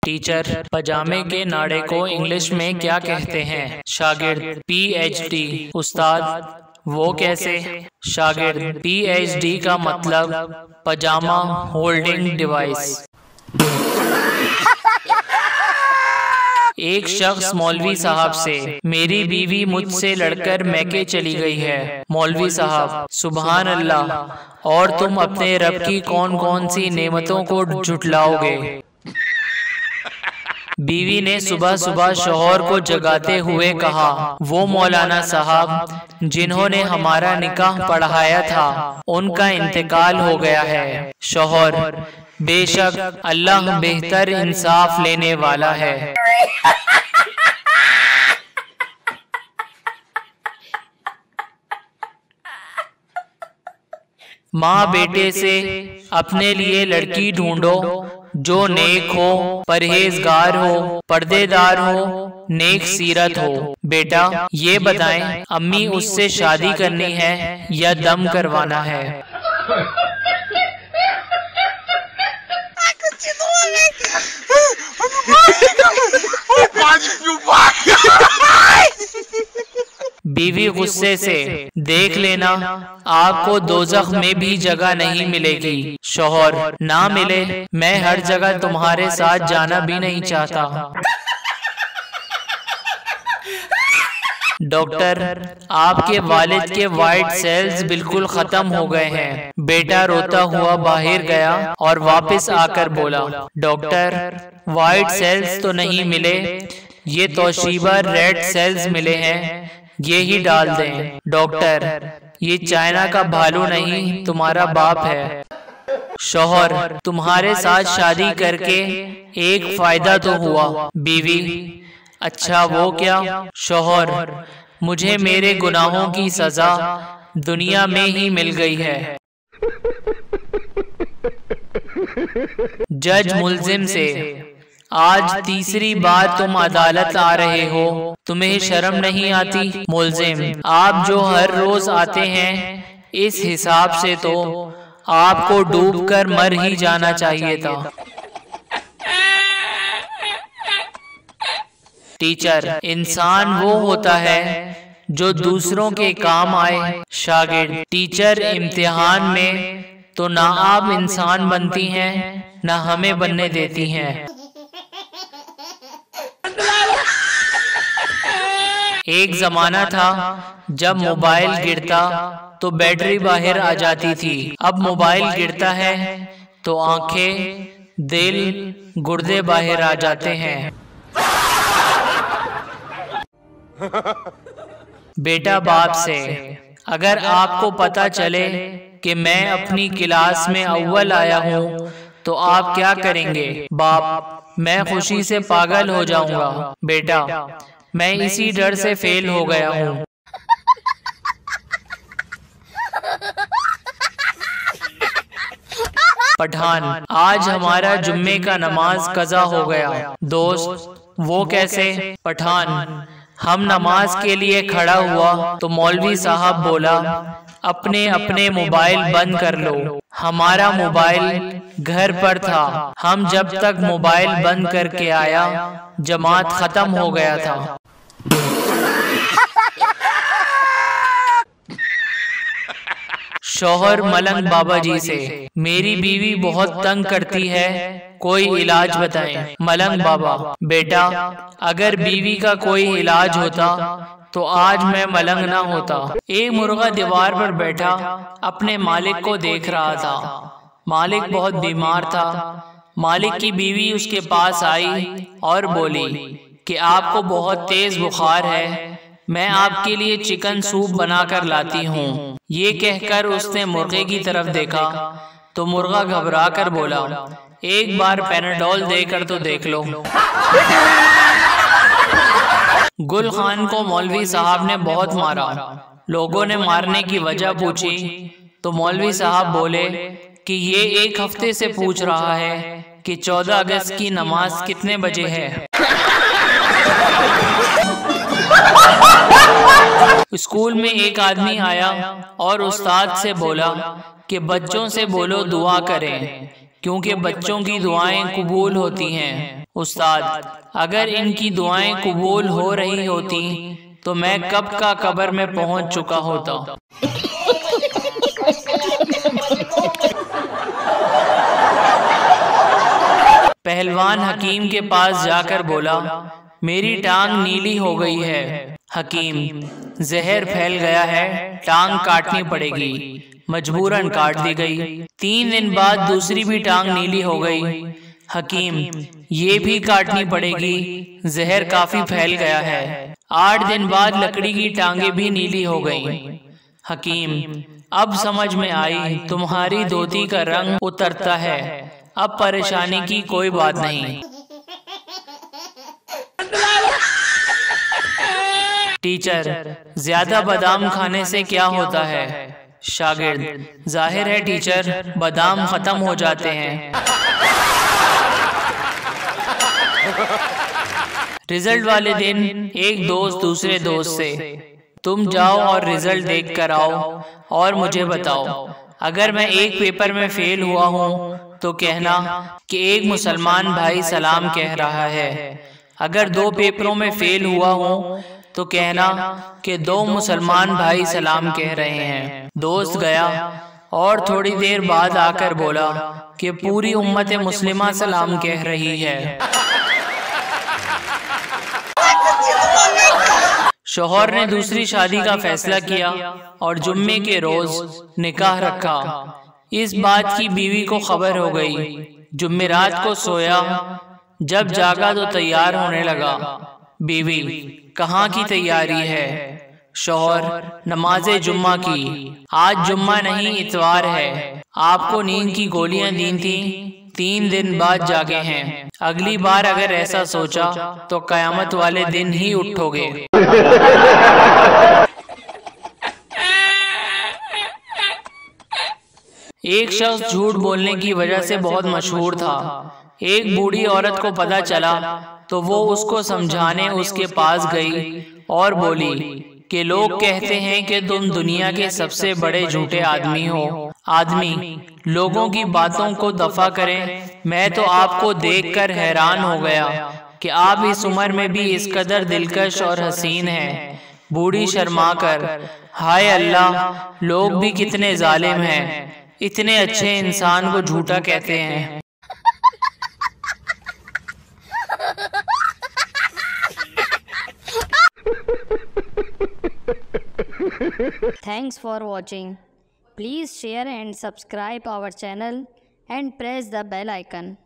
Teacher, पजामे के नाड़े को इंग्लिश में क्या कहते हैं? शागिर्द, PhD। उस्ताद, वो कैसे? शागिर्द, PhD का मतलब पजामा होल्डिंग डिवाइस। एक शख्स मौलवी साहब से, मेरी बीवी मुझसे लड़कर मैके चली गई है। मौलवी साहब, सुभान अल्लाह, और तुम अपने रब की कौन कौन सी नेमतों को झुटलाओगे? बीवी ने सुबह सुबह शौहर को जगाते हुए कहा, वो मौलाना साहब जिन्होंने हमारा निकाह पढ़ाया था उनका इंतकाल हो गया है। शौहर, बेशक अल्लाह बेहतर इंसाफ लेने वाला है। माँ बेटे से, अपने लिए लड़की ढूंढो जो नेक हो, परहेजगार हो, पर्देदार हो, नेक सीरत हो। बेटा ये बताएं, अम्मी उससे शादी करनी है या दम करवाना है? बीवी गुस्से से, देख लेना आपको दोज़ख में भी जगह नहीं मिलेगी। शौहर, ना मिले, मैं हर जगह तुम्हारे साथ जाना भी नहीं चाहता। डॉक्टर, आपके वालिद के वाइट सेल्स बिल्कुल खत्म हो गए हैं। बेटा रोता हुआ बाहर गया और वापस आकर बोला, डॉक्टर वाइट सेल्स तो नहीं मिले, ये तोशीबा रेड सेल्स मिले हैं, ये ही डाल दें। डॉक्टर, ये चाइना का भालू नहीं, तुम्हारा बाप है। शौहर, तुम्हारे साथ शादी करके एक फायदा तो हुआ। बीवी, अच्छा वो क्या? शौहर, मुझे मेरे गुनाहों की सजा दुनिया में ही मिल गई है। जज मुल्जिम से, आज तीसरी बार तुम अदालत आ रहे हो, तुम्हें शर्म नहीं आती? मुल्जिम, आप जो हर रोज आते हैं, इस हिसाब से तो आपको डूबकर मर ही जाना चाहिए था। टीचर, इंसान वो होता है जो दूसरों के काम आए। शागिर्द, टीचर इम्तिहान में तो ना आप इंसान बनती हैं ना हमें बनने देती हैं। एक जमाना था जब मोबाइल गिरता तो बैटरी बाहर आ जाती थी। अब मोबाइल गिरता है तो आंखें, दिल, गुर्दे बाहर आ जाते हैं। बेटा बाप से, अगर आपको पता चले कि मैं अपनी क्लास में अव्वल आया हूँ तो आप क्या करेंगे? बाप, मैं खुशी से पागल हो जाऊंगा। बेटा, मैं इसी डर से फेल हो गया हूँ। पठान, आज हमारा जुम्मे का नमाज कज़ा हो गया। दोस्त, वो कैसे? पठान, हम नमाज के लिए खड़ा हुआ तो मौलवी साहब बोला, अपने अपने मोबाइल बंद कर लो। हमारा मोबाइल घर पर था, हम जब तक मोबाइल बंद करके आया जमात खत्म हो गया था। शौहर मलंग बाबा जी से, मेरी बीवी बहुत तंग करती है, कोई इलाज बताएं। मलंग बाबा, बेटा अगर बीवी का कोई इलाज होता तो आज मैं मलंग ना होता। एक मुर्गा दीवार पर बैठा अपने मालिक को देख रहा था। मालिक बहुत बीमार था। मालिक की बीवी उसके पास आई और बोली कि आपको बहुत तेज बुखार है, मैं आपके लिए चिकन सूप बनाकर लाती हूँ। ये कहकर उसने मुर्गे की तरफ देखा तो मुर्गा घबरा कर बोला, एक बार पैनाडोल देकर तो देख लो। गुल खान को मौलवी साहब ने बहुत मारा। लोगों ने मारने की वजह पूछी तो मौलवी साहब बोले कि ये एक हफ्ते से पूछ रहा है कि 14 अगस्त की नमाज कितने बजे है। स्कूल में एक आदमी आया और उस्ताद से बोला कि बच्चों से बोलो दुआ करें क्योंकि बच्चों की दुआएं कबूल होती हैं। उस्ताद, अगर इनकी दुआएं कबूल हो रही होती तो मैं कब का कब्र में पहुंच चुका होता। पहलवान हकीम के पास जाकर बोला, मेरी टांग नीली हो गई है। हकीम, जहर फैल गया है, टांग काटनी पड़ेगी। मजबूरन काट दी गई। 3 दिन बाद दूसरी भी टांग नीली हो गई। हकीम, ये भी काटनी पड़ेगी, जहर काफी फैल गया है। 8 दिन बाद लकड़ी की टांगे भी नीली हो गई। हकीम, अब समझ में आई, तुम्हारी धोती का रंग उतरता है, अब परेशानी की कोई बात नहीं। टीचर, ज्यादा बादाम खाने से क्या होता है? शागिर्द, जाहिर है टीचर, बादाम खत्म हो जाते हैं। रिजल्ट वाले दिन एक दोस्त दूसरे दोस्त से, तुम जाओ और रिजल्ट देख कर आओ और मुझे बताओ। अगर मैं एक पेपर में फेल हुआ हूँ तो कहना कि एक मुसलमान भाई सलाम कह रहा है। अगर 2 पेपरों में फेल हुआ हूँ तो कहना कि 2 मुसलमान भाई सलाम कह रहे हैं। दोस्त गया और थोड़ी देर बाद आकर बोला कि पूरी उम्मत मुस्लिमा सलाम कह रही है। शौहर ने दूसरी शादी का फैसला किया और जुम्मे के रोज निकाह रखा। इस बात की बीवी को खबर हो गई। जुम्मेरात को सोया, जब जागा तो तैयार होने लगा। बीवी, कहाँ की तैयारी है? शौहर, नमाज़े जुम्मा की। आज जुम्मा नहीं, इतवार है। आपको नींद की गोलियां दी थी, 3 दिन बाद जागे हैं। अगली बार अगर ऐसा सोचा तो कयामत वाले दिन ही उठोगे। एक शख्स झूठ बोलने की वजह से बहुत मशहूर था। एक बूढ़ी औरत को पता चला तो वो उसको समझाने उसके पास गई और बोली कि लोग कहते हैं कि तुम दुनिया के सबसे बड़े झूठे आदमी हो। आदमी, लोगों की बातों को दफा करें। मैं तो आपको देखकर हैरान हो गया कि आप इस उम्र में भी इस कदर दिलकश और हसीन हैं। बूढ़ी शर्माकर, हाय अल्लाह, लोग भी कितने जालिम हैं, इतने अच्छे इंसान को झूठा कहते हैं। Thanks for watching. Please share and subscribe our channel and press the bell icon.